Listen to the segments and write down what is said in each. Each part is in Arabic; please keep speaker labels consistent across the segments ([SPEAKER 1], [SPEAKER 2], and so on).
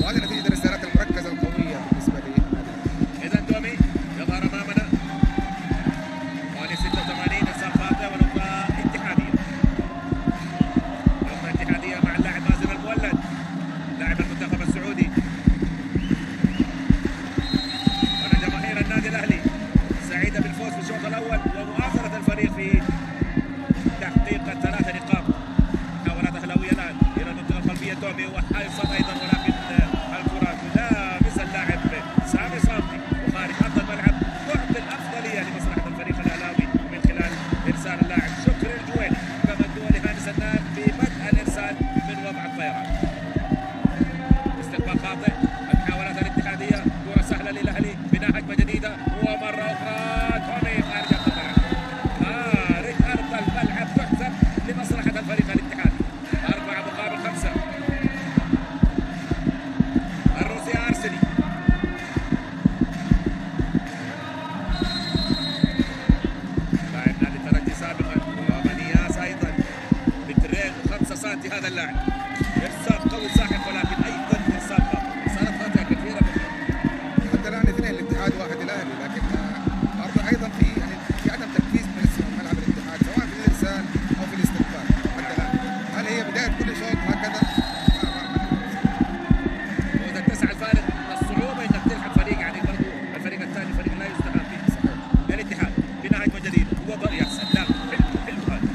[SPEAKER 1] وهذه نتيجة الرسالات المركزة القوية بالنسبة لي.
[SPEAKER 2] إذا دومي يظهر أمامنا حوالي 86 إرسال خاطئ ونقطة اتحادية. نقطة اتحادية مع اللاعب مازن المولد لاعب المنتخب السعودي. هنا جماهير النادي الأهلي سعيدة بالفوز في الشوط الأول ومؤازرة الفريق في تحقيق ال3 نقاط. محاولات أهلاوية الآن إلى المنطقة الخلفية دومي وحيصل أيضا ولكن الكرة تلامس اللاعب سامي صامتي وخارج خط الملعب تعطي الأفضلية لمصلحة الفريق الأهلاوي من خلال إرسال اللاعب شكري الجويني كما الدولي هاني سنان ببدء الإرسال من وضع الطيران. استقبال خاطئ المحاولات الاتحادية كرة سهلة للأهلي بناء هجمة جديدة ومرة أخرى تومي خارج أرض الملعب خارج أرض الملعب تحسب لمصلحة الفريق الاتحادي. 4-5 الروسي أرسني لاعب نادي الترجي سابقا ومنياس أيضا مترين و5 سنتي هذا اللاعب. إرسال قوي ساحق ولكن أيضا إرسال خاطئ. إرسالات خاطئة كثيرة
[SPEAKER 1] حتى الآن 2 الاتحاد 1 الأهلي، لكن برضه أيضا في عدم تركيز من ملعب الاتحاد سواء في الإرسال أو في الاستقبال. حتى الآن هل هي بداية كل شوط هكذا؟
[SPEAKER 2] وإذا تسعى الفارق الصعوبة إنك تلحق فريق يعني برضه الفريق الثاني فريق لا يستهان فيه. صحيح. الاتحاد بناء هجمة جديدة وضع يا سلام حلو هذا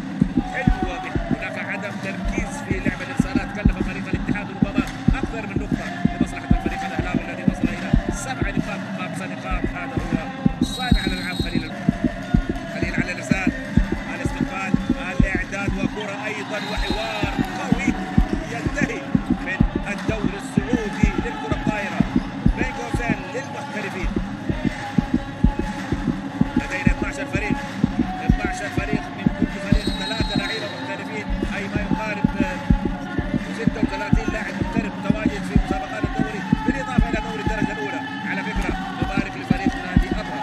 [SPEAKER 2] حلوة. هناك عدم تركيز في لعب الإرسالات كلف فريق الاتحاد ربما أكثر من نقطة لمصلحة الفريق الأهلاوي الذي وصل إلى 7 نقاط 5 نقاط. هذا هو صانع الألعاب خليل على الإرسال الاستقبال الإعداد وكرة أيضا وحوار قوي ينتهي من الدوري السعودي للكرة الطائرة بين قوسين للمحترفين. لدينا 12 فريق 12 فريق من كل فريق 3 لعيبة محترفين أي ما يقارب 36 لاعب محترف متواجد في مسابقات الدوري بالإضافة إلى دوري الدرجة الأولى. على فكرة نبارك لفريق نادي أبها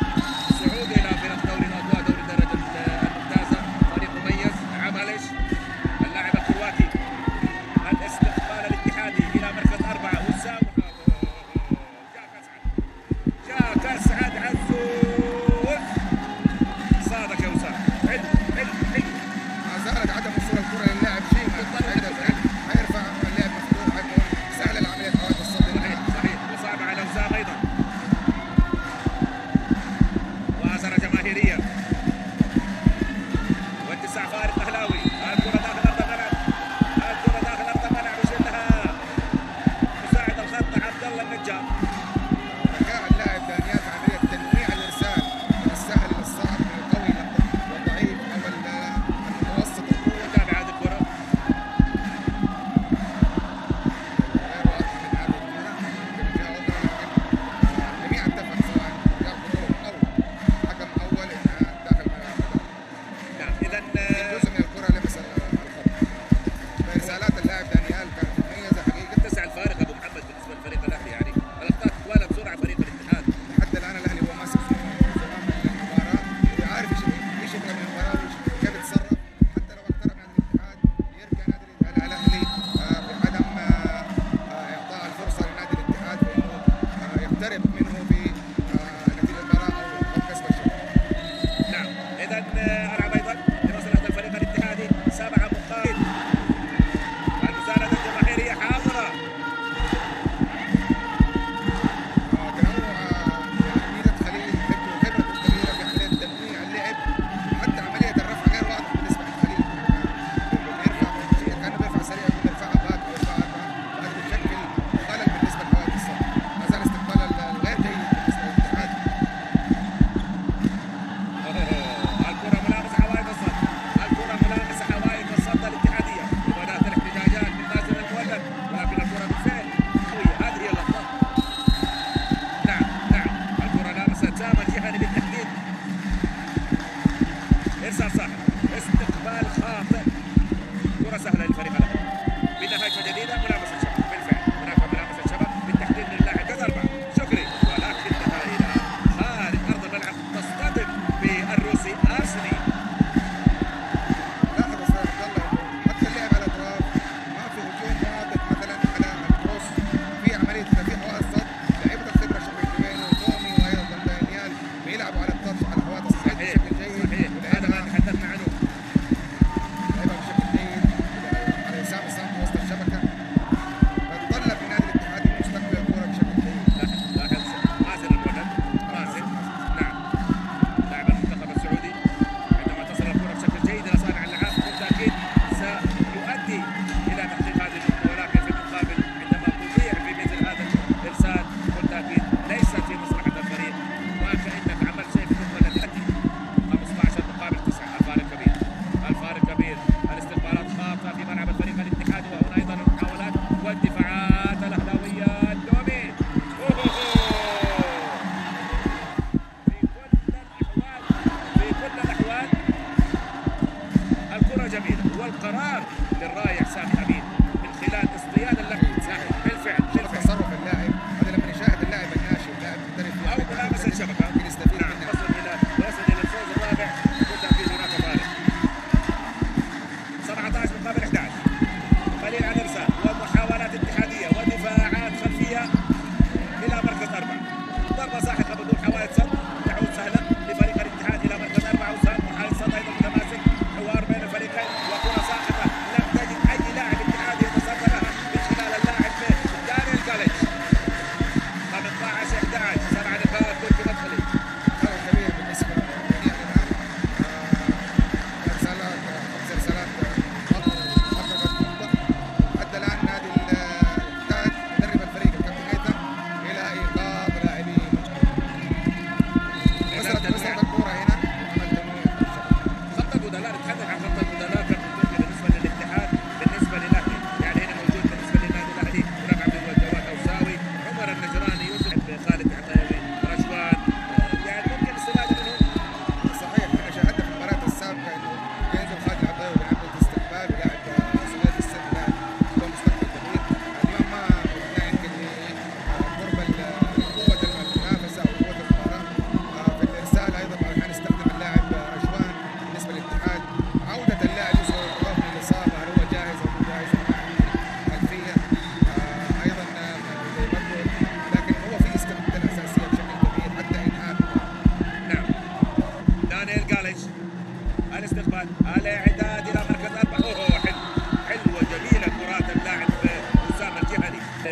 [SPEAKER 2] صعوده إلى فريق دوري الأضواء دوري الدرجة الممتازة. فريق مميز عملش اللاعب الكرواتي. الاستقبال الاتحادي إلى مركز 4 وسام جاك أسعد عزوز صادق يا وسام. حلو
[SPEAKER 1] ما زالت عدم وصول الكرة للاعب شيء حيرفع اللعب مفتوح، حيكون سهل العملية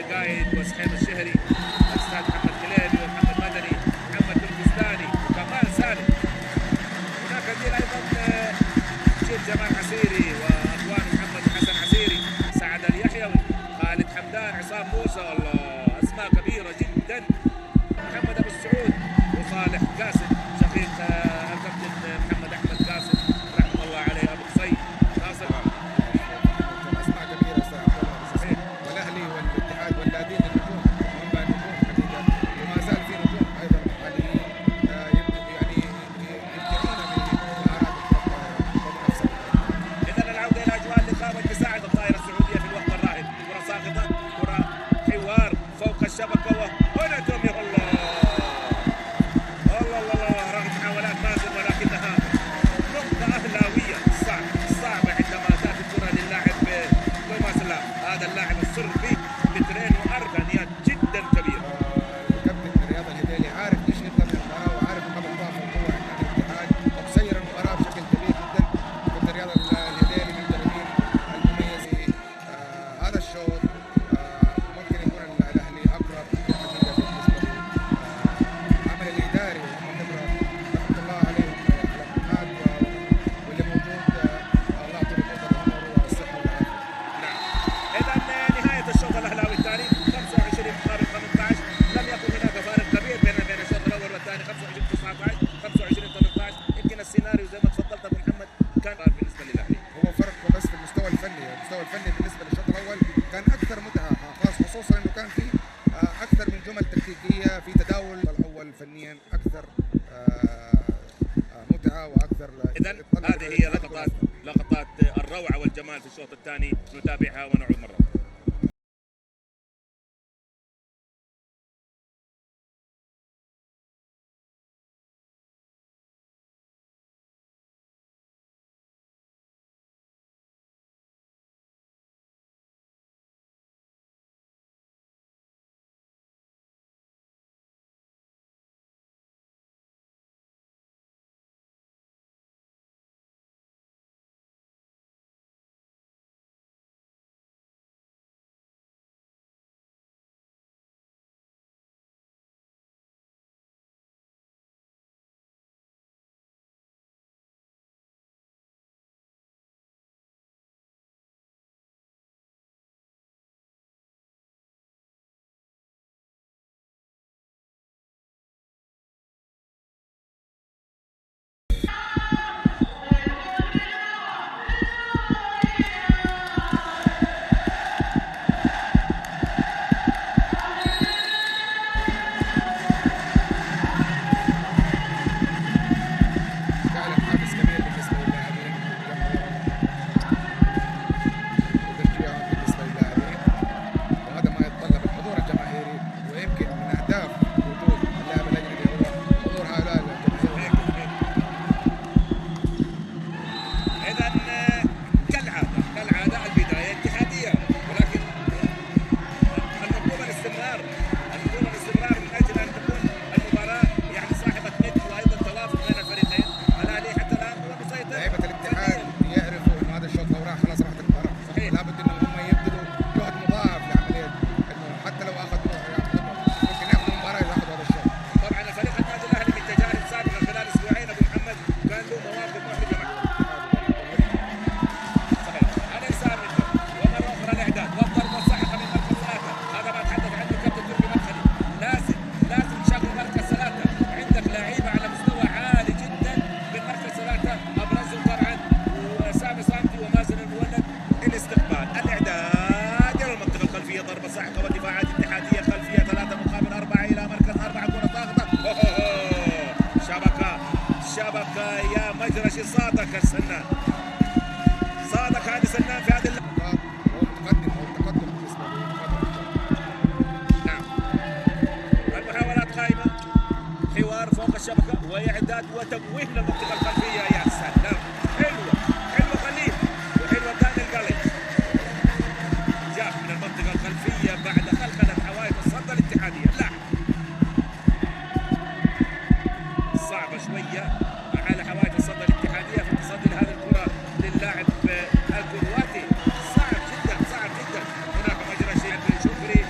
[SPEAKER 2] قايد وسحيم الشهري، الاستاذ محمد كليبي ومحمد مدني، محمد البستاني وكمال سالم. هناك جيل ايضا جيل جمال عسيري واخوان محمد حسن عسيري، سعد اليحيوي، خالد حمدان، عصام موسى، والله اسماء كبيره جدا. محمد ابو السعود وصالح قاسم شقيق الكابتن محمد احمد قاسم رحمه الله عليه، ابو قصي، ناصر.
[SPEAKER 1] اسماء كبيره استاذ عبد الله. صحيح. والاهلي والاتحاد والناديين النجوم هم نجوم حقيقه، وما زال في نجوم ايضا محليين يعني يبدعون بمهارات المنافسه.
[SPEAKER 2] اذا العوده الى اجواء اللقاء والتساعد الطائره السعوديه في الوقت الراهن، كره ساقطه، كره حوار فوق الشبكه، وهنا تومي. الله الله الله الله، رغم محاولات مازن ولكنها نقطه اهلاويه صعبه عندما تاتي الكره للاعب توماس لام. هذا اللاعب الصربي مترين واربع جدا كبير.
[SPEAKER 1] الكابتن رياض الهديلي عارف ايش يبغى من المباراه، وعارف نقاط الضعف والقوه عند الاتحاد، وسير المباراه بشكل كبير جدا. كابتن رياض الهديلي من المدربين المميزين. هذا الشوط ممكن يكون الاهلي اقرب حقيقه بالنسبه للعمل الاداري وهم خبره رحمه الله عليهم على الاتحاد واللي موجود. الله يعطيهم طول العمر والصحه والعافيه.
[SPEAKER 2] نعم. اذا نهايه الشوط الاهلاوي الثاني 25 مقابل 15. لم يكن هناك فارق كبير بين الشوط الاول والثاني، 25 19 25 18. يمكن السيناريو زي ما تفضلت ابو محمد كان بالنسبه للاهلي.
[SPEAKER 1] هو فرق بس في المستوى الفني، المستوى الفني بالنسبه للشوط الاول كان اكثر متعه، خصوصا انه كان في اكثر من جمل تكتيكيه في تداول الاول فنيا اكثر متعه واكثر.
[SPEAKER 2] اذا هذه هي لقطات الروعه والجمال في الشوط الثاني، نتابعها ونعود مره.
[SPEAKER 1] فعلا حافز كبير بالنسبه للاعبين، وتشجيعهم بالنسبه للاعبين، وهذا ما يتطلب الحضور الجماهيري. ويمكن من اهداف وجود اللاعب الاجنبي هو حضور هؤلاء الجماهير.
[SPEAKER 2] اذا كالعاده البدايه اتحاديه، ولكن المطلوب الاستمرار من اجل ان تكون المباراه يعني صاحبه ند وايضا توافق بين الفريقين. الاهلي حتى الان هو مسيطر.
[SPEAKER 1] لعيبه الاتحاد يعرفوا انه هذا الشوط لو راح خلاص راحت المباراه.
[SPEAKER 2] صحيح.
[SPEAKER 1] لابد انهم هم يبذلوا جهد مضاعف لعمليه انه حتى لو اخذوا ممكن ياخذوا المباراه اذا اخذوا هذا الشوط.
[SPEAKER 2] طبعا الفريق النادي الاهلي من تجارب سابقه خلال اسبوعين ابو محمد كان له مواقف محرجه معه. صحيح. الانسان منه، ومره اخرى الاعداد والضربه الصحيحه من مركز ثلاثه. هذا ما تحدث عنه الكابتن تركي مدخلي. لازم تشغل مركز ثلاثه، عندك لعيبه على مستوى عالي جدا من مركز ثلاثه، ابرزهم طبعا وسامي صامتي ومازن المولد. الاستقبال، الاعداد الى المنطقه الخلفيه، ضربه صاعقه ودفاعات اتحاديه خلفيه 3 مقابل 4 الى مركز 4، كره ضاغطه. شبكه يا مجرشي، صادك السنان، صادك هذا سنان في هذه
[SPEAKER 1] هو متقدم بالنسبه لمقابله الشوط.
[SPEAKER 2] نعم. المحاولات قائمه، حوار فوق الشبكه واعداد وتمويه للمنطقه الخلفيه. يا سلام، حلوه خليل، وحلوه ثاني القلب جاء من المنطقه الخلفيه بعد خلخله حوائط الصد الاتحاديه. لا صعبه شويه على حوائط الصد الاتحاديه في تصدي لهذه الكره للاعب الكرواتي. صعب جدا. هناك مجرى شيء شكري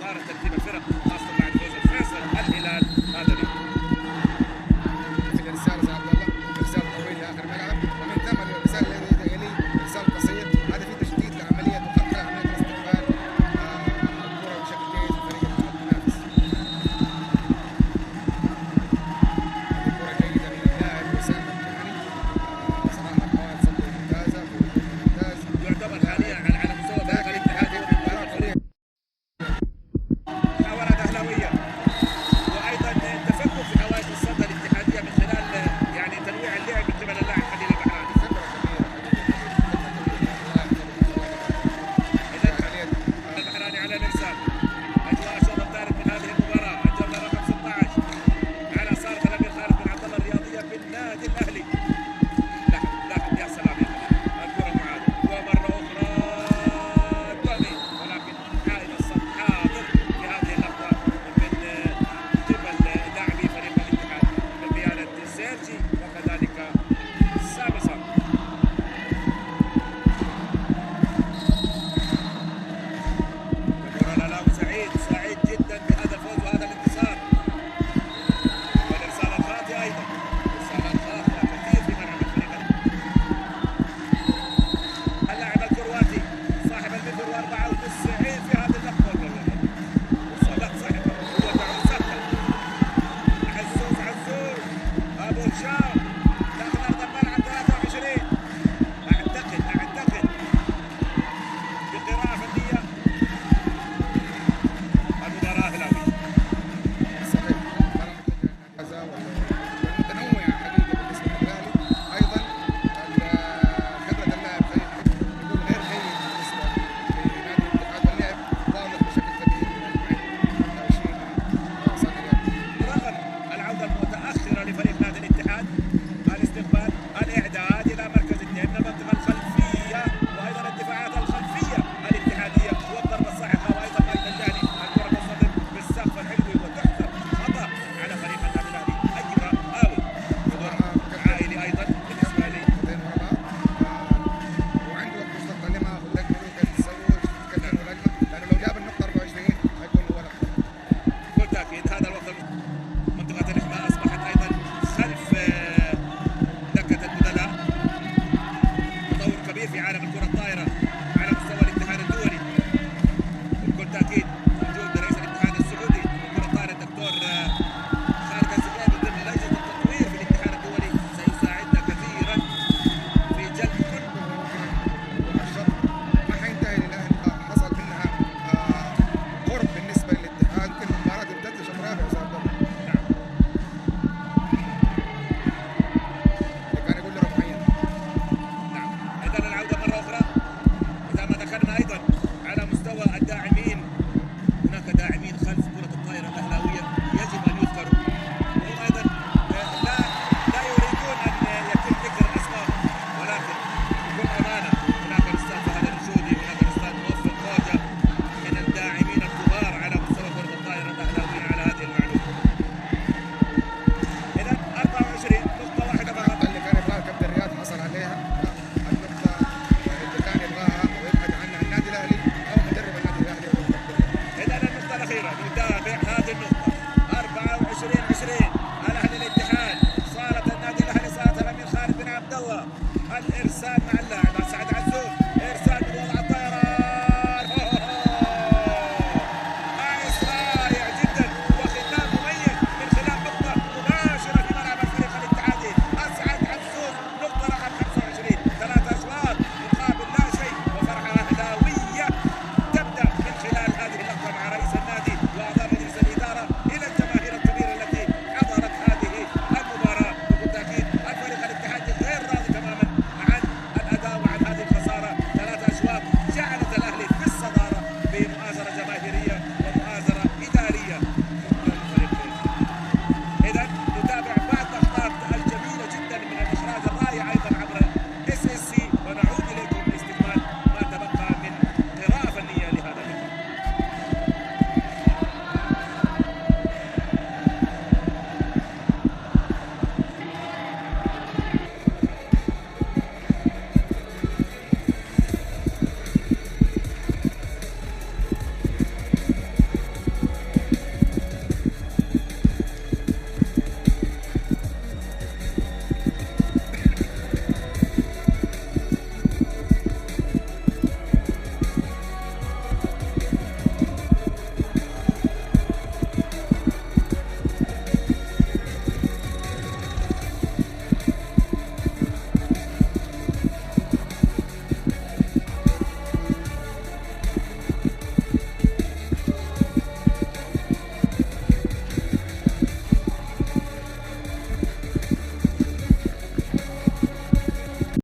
[SPEAKER 2] مهاره ترتيب